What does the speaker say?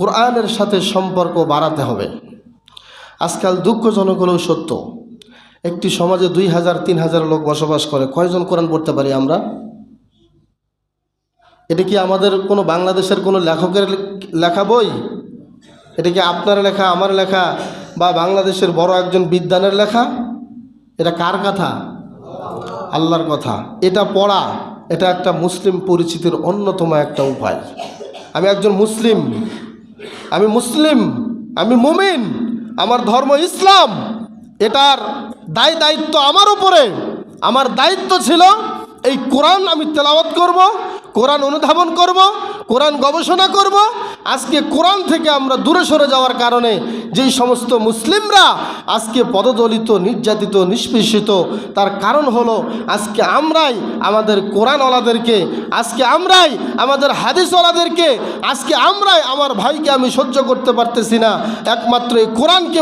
কোরআনের সাথে সম্পর্ক বাড়াতে হবে। আজকাল দুঃখজনক হলেও সত্য, একটি সমাজে 2000-3000 লোক বসবাস করে, কয়জন কোরআন পড়তে পারি আমরা? এটা কি আমাদের কোনো বাংলাদেশের কোনো লেখকের লেখা বই? এটা কি আপনার লেখা, আমার লেখা, বা বাংলাদেশের বড় একজন বিদ্বানের লেখা? এটা কার কথা? আল্লাহর কথা। এটা পড়া, এটা একটা মুসলিম পরিচিতির অন্যতম একটা উপায়। আমি একজন মুসলিম, আমি মুমিন, আমার ধর্ম ইসলাম, এটার দায়িত্ব আমার উপরে। আমার দায়িত্ব ছিল এই কোরআন আমি তেলাওয়াত করব, কোরআন অনুধাবন করব, কোরআন গবেষণা করব। আজকে কোরআন থেকে আমরা দূরে সরে যাওয়ার কারণে যেই সমস্ত মুসলিমরা আজকে পদদলিত, নির্যাতিত, নিষ্পেষিত, তার কারণ হলো আজকে আমরাই আমাদের কোরআনওয়ালাদেরকে, আজকে আমরাই আমাদের হাদিসওয়ালাদেরকে, আজকে আমরাই আমার ভাইকে আমি সহ্য করতে পারতেছি না, একমাত্র এই কোরআনকে